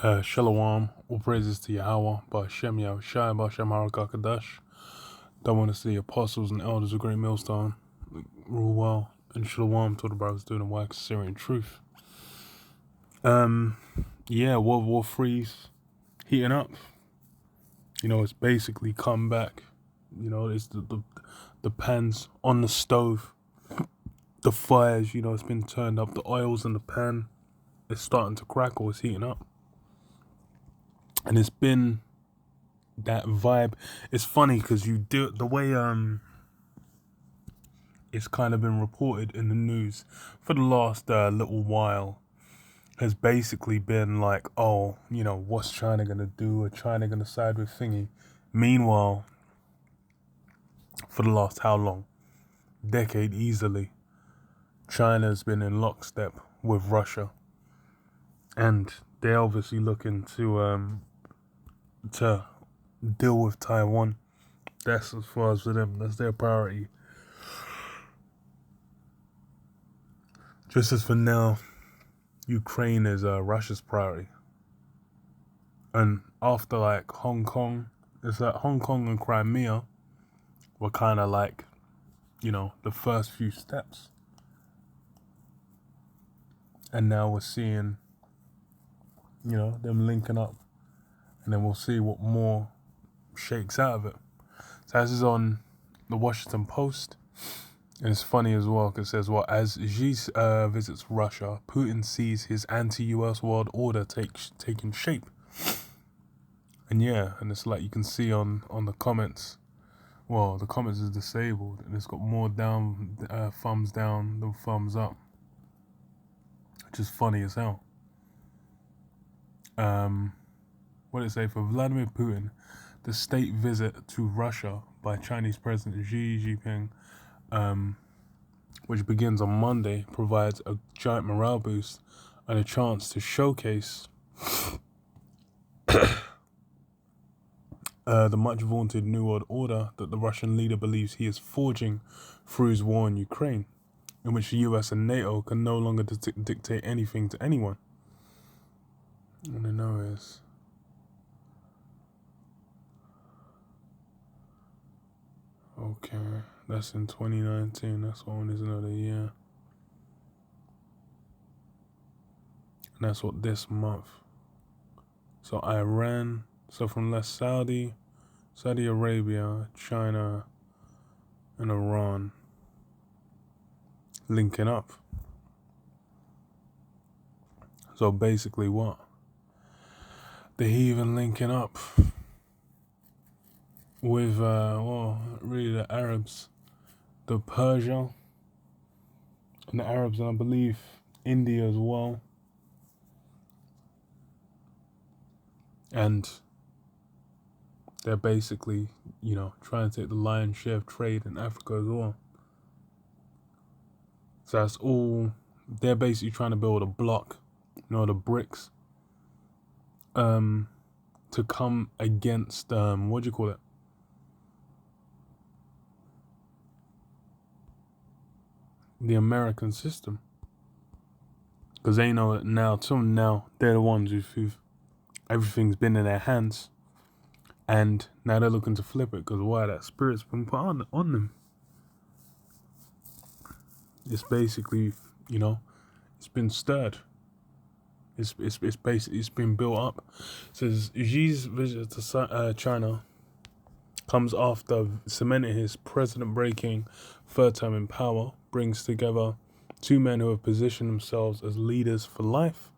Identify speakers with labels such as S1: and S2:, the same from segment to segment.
S1: Shalom, all praises to Yahweh, Ba'Shem Yahushai, Ba'Shem Harakakadash. Don't want to see apostles and elders of Great Millstone rule well, and Shalom to the brothers doing the wax Syrian truth. World War III's heating up. It's basically come back. It's the pans on the stove, the fires, it's been turned up, the oils in the pan, it's starting to crackle, it's heating up. And it's been that vibe. It's funny because you do the way it's kind of been reported in the news for the last little while has basically been like, what's China gonna do? Are China gonna side with thingy? Meanwhile, for the last how long? Decade easily. China's been in lockstep with Russia, and they're obviously looking to deal with Taiwan. That's as far as for them. That's their priority. Just as for now, Ukraine is Russia's priority. And after like Hong Kong, it's like Hong Kong and Crimea were kind of like, the first few steps. And now we're seeing, them linking up. And then we'll see what more shakes out of it. So this is on the Washington Post. And it's funny as well, because it says, as Xi visits Russia, Putin sees his anti-US world order taking shape. And and it's like you can see on the comments, the comments is disabled, and it's got more thumbs down than thumbs up. Which is funny as hell. What did it say? For Vladimir Putin, the state visit to Russia by Chinese President Xi Jinping, which begins on Monday, provides a giant morale boost and a chance to showcase the much vaunted New World Order that the Russian leader believes he is forging through his war in Ukraine, in which the US and NATO can no longer dictate anything to anyone. What I know is, okay, that's in 2019, that's one is another year. And that's what this month. So Iran, so from less Saudi Arabia, China, and Iran linking up. So basically what? They're even linking up with, really the Arabs, the Persia, and the Arabs, and I believe India as well. And they're basically, trying to take the lion's share of trade in Africa as well. So that's all, they're basically trying to build a block, the bricks, to come against, what do you call it? The American system. Because they know that till now, they're the ones who've everything's been in their hands. And now they're looking to flip it, because that spirit's been put on them. It's basically, it's been stirred. It's basically, it's been built up. It says Xi's visit to China comes after cementing his president-breaking third term in power, brings together two men who have positioned themselves as leaders for life,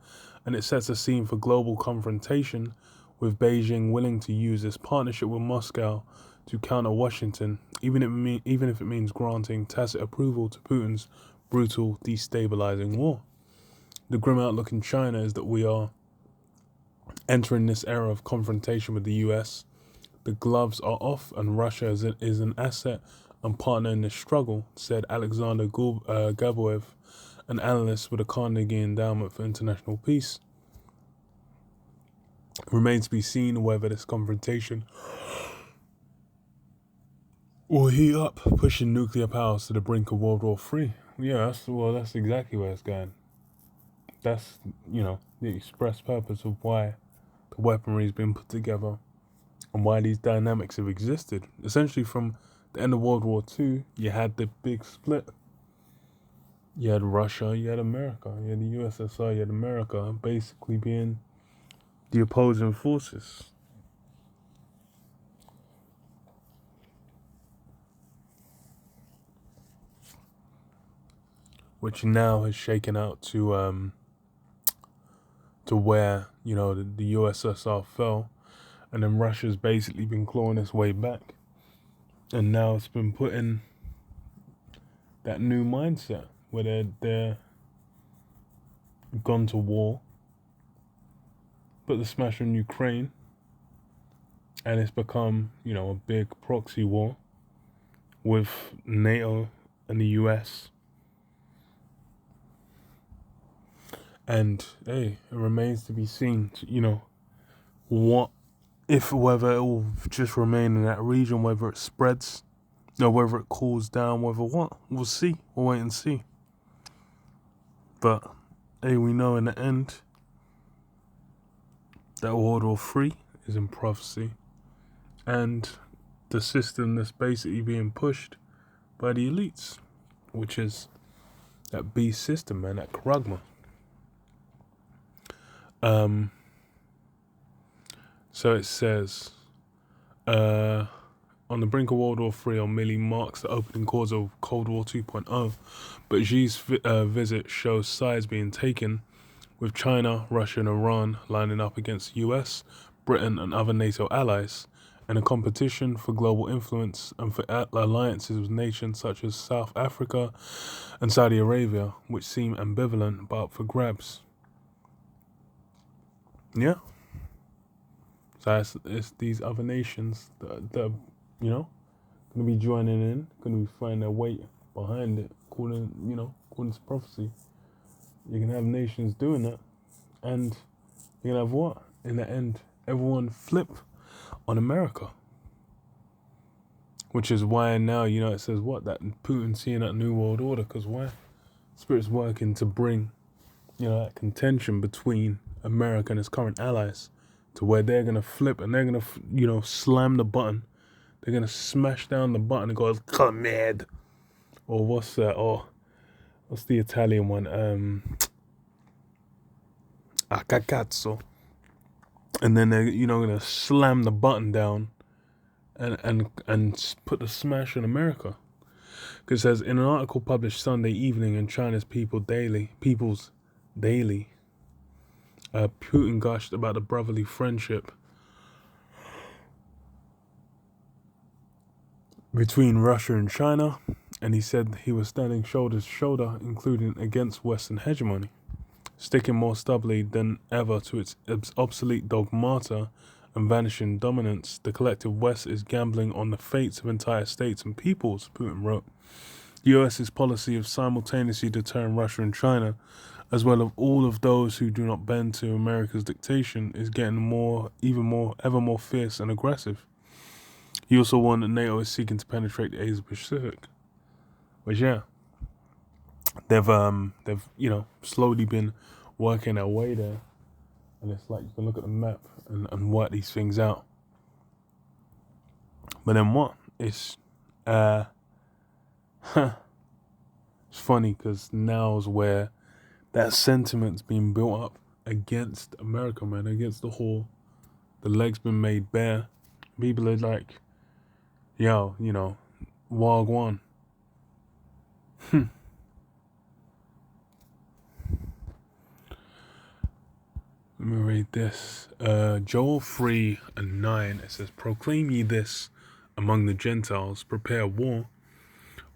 S1: and it sets a scene for global confrontation, with Beijing willing to use this partnership with Moscow to counter Washington, even if it means granting tacit approval to Putin's brutal, destabilizing war. The grim outlook in China is that we are entering this era of confrontation with the US. The gloves are off, and Russia is an asset and partner in this struggle, said Alexander Gaboev, an analyst with the Carnegie Endowment for International Peace. It remains to be seen whether this confrontation will heat up, pushing nuclear powers to the brink of World War III. Yeah, that's exactly where it's going. That's, the express purpose of why the weaponry has been put together, and why these dynamics have existed. Essentially, from the end of World War II, you had the big split. You had Russia, you had America, you had the USSR, you had America, basically being the opposing forces. Which now has shaken out to where, you know, the USSR fell, and then Russia's basically been clawing its way back, and now it's been put in that new mindset where they're gone to war, put the smash on Ukraine, and it's become, you know, a big proxy war with NATO and the US. And hey, it remains to be seen, you know, whether it will just remain in that region, whether it spreads, or whether it cools down, whether what. We'll see. We'll wait and see. But hey, we know in the end that World War 3 is in prophecy, and the system that's basically being pushed by the elites, which is that beast system, man, that Karagma. So it says, on the brink of World War III merely marks the opening cause of Cold War 2.0, but Xi's visit shows sides being taken, with China, Russia and Iran lining up against the US, Britain and other NATO allies, in a competition for global influence and for alliances with nations such as South Africa and Saudi Arabia, which seem ambivalent but up for grabs. Yeah. So it's these other nations that are, you know, going to be joining in, going to be finding their weight behind it, according to prophecy. You can have nations doing that, and you can have what? In the end, everyone flip on America. Which is why now, you know, it says what? That Putin seeing that new world order, because why? Spirit's working to bring, you know, that contention between America and its current allies, to where they're going to flip and they're going to, you know, slam the button. They're going to smash down the button and go, come mad. Or what's that? Or what's the Italian one? A cazzo. And then they're, you know, going to slam the button down and put the smash on America. Because it says, in an article published Sunday evening in China's People's Daily, Putin gushed about the brotherly friendship between Russia and China, and he said he was standing shoulder to shoulder, including against Western hegemony, sticking more stubbornly than ever to its obsolete dogmata and vanishing dominance. The collective West is gambling on the fates of entire states and peoples, Putin wrote. The US's policy of simultaneously deterring Russia and China, as well as all of those who do not bend to America's dictation, is getting ever more fierce and aggressive. He also warned that NATO is seeking to penetrate the Asia Pacific, which they've you know, slowly been working their way there, and it's like you can look at the map and work these things out. But then what? It's it's funny because now's where that sentiment's being built up against America, man, against the leg's been made bare. People are like, yo, you know, wagwan. Let me read this. Joel 3:9, it says, proclaim ye this among the Gentiles, prepare war,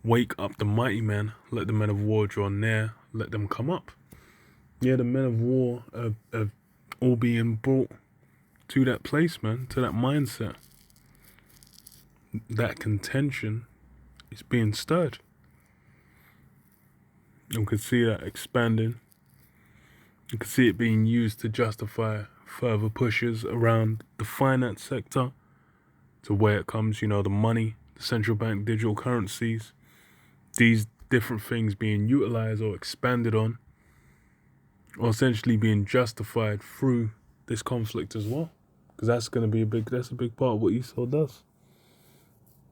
S1: wake up the mighty men, let the men of war draw near, let them come up. Yeah, the men of war are all being brought to that place, man, to that mindset. That contention is being stirred. You can see that expanding. You can see it being used to justify further pushes around the finance sector, to where it comes, you know, the money, the central bank digital currencies, these different things being utilized or expanded on, or essentially being justified through this conflict as well, because that's a big part of what Esau does.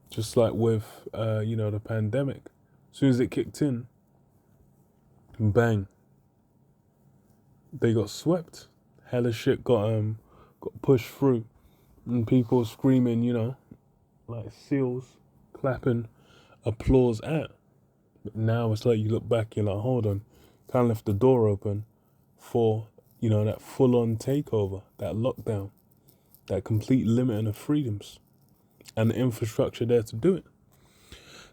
S1: Just like with the pandemic, as soon as it kicked in, bang, they got swept. Hella shit got pushed through, and people screaming, like seals, clapping, applause at. But now it's like you look back, you're like, hold on, kind of left the door open for that full-on takeover, that lockdown, that complete limiting of freedoms, and the infrastructure there to do it.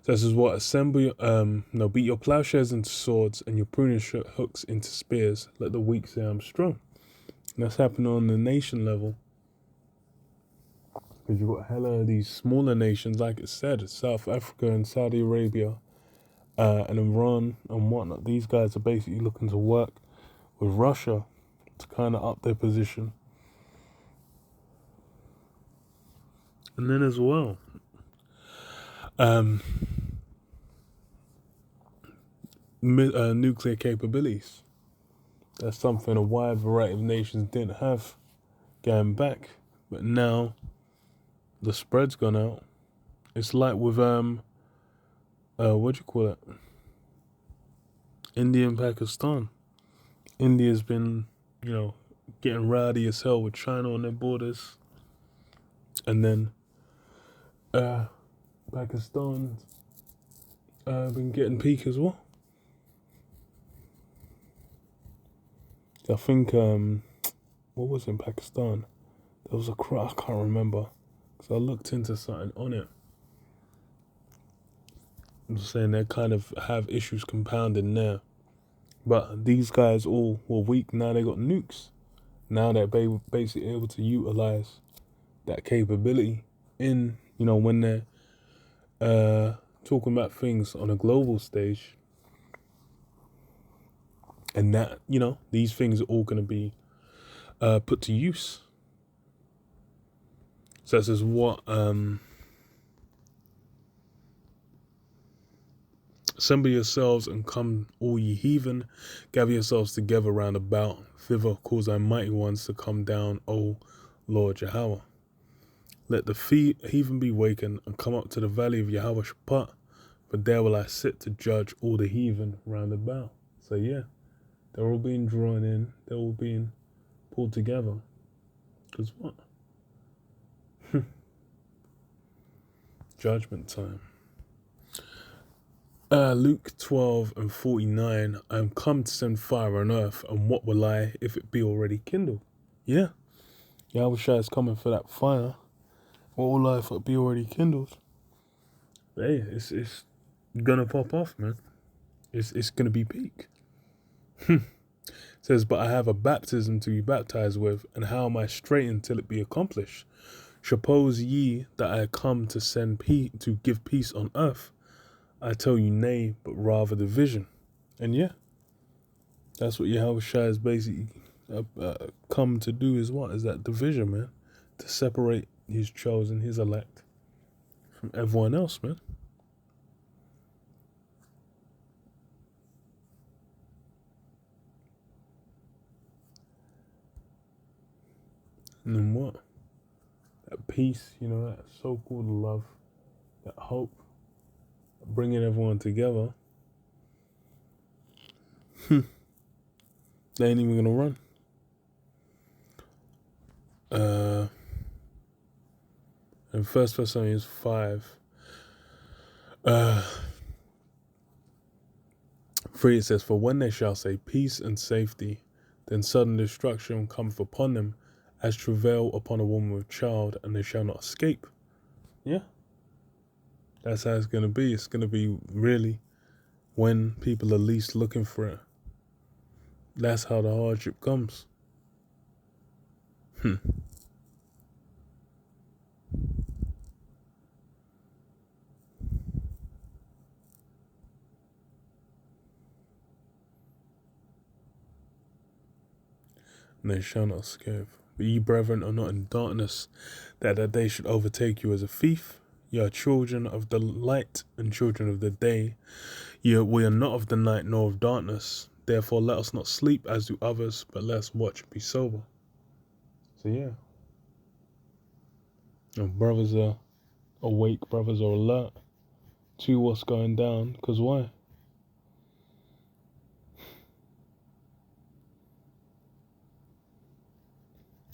S1: So this is what beat your plowshares into swords and your pruning hooks into spears. Let the weak say I'm strong. And that's happening on the nation level. Because you've got hella of these smaller nations, like it said, South Africa and Saudi Arabia, and Iran and whatnot. These guys are basically looking to work with Russia to kind of up their position. And then as well, nuclear capabilities. That's something a wide variety of nations didn't have going back, but now the spread's gone out. It's like with what do you call it? India and Pakistan. India's been, getting rowdy as hell with China on their borders, and then Pakistan's been getting peak as well. I think what was in Pakistan? There was I can't remember, because I looked into something on it. I'm just saying they kind of have issues compounding there. But these guys all were weak. Now they got nukes. Now they're basically able to utilize that capability in, when they're talking about things on a global stage. And that, these things are all going to be put to use. So this is what assemble yourselves and come, all ye heathen, gather yourselves together round about, thither cause thy mighty ones to come down, O Lord Yahweh. Let the heathen be wakened and come up to the valley of Yahweh Shaphat, for there will I sit to judge all the heathen round about. So yeah, they're all being drawn in, they're all being pulled together. Because what? Judgment time. Luke 12:49, I am come to send fire on earth, and what will I if it be already kindled? Yeah. Yahushua is coming for that fire. What will I if it be already kindled? Hey, it's gonna pop off, man. It's gonna be peak. It says, but I have a baptism to be baptized with, and how am I straitened till it be accomplished? Suppose ye that I come to send peace, to give peace on earth? I tell you nay, but rather division. And yeah, that's what Yahushua has basically come to do, is what? Is that division, man. To separate his chosen, his elect, from everyone else, man. And then what? That peace, that so-called love, that hope, bringing everyone together. They ain't even gonna run. In 1 Thessalonians 5, 3, it says, for when they shall say peace and safety, then sudden destruction cometh upon them, as travail upon a woman with child, and they shall not escape. Yeah. That's how it's going to be. It's going to be really when people are least looking for it. That's how the hardship comes. And they shall not escape. But ye, brethren, are not in darkness, that day should overtake you as a thief. Ye are children of the light and children of the day. We are not of the night nor of darkness. Therefore let us not sleep as do others, but let us watch and be sober. So yeah, brothers are awake, brothers are alert to what's going down. Cause why?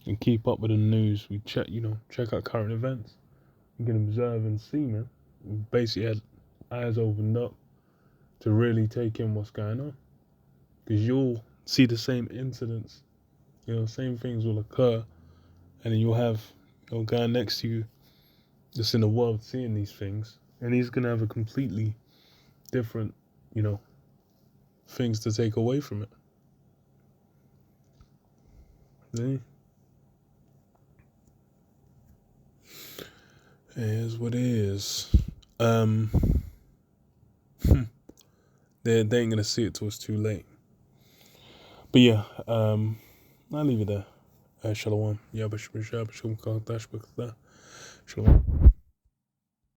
S1: And keep up with the news. We check out current events. You can observe and see, man. We basically had eyes opened up to really take in what's going on. Because you'll see the same incidents, same things will occur, and then you'll have a guy next to you that's in the world seeing these things, and he's gonna have a completely different, things to take away from it. Yeah. It is what it is. They ain't gonna see it till it's too late. But yeah, I'll leave it there. Shalom. Shalom.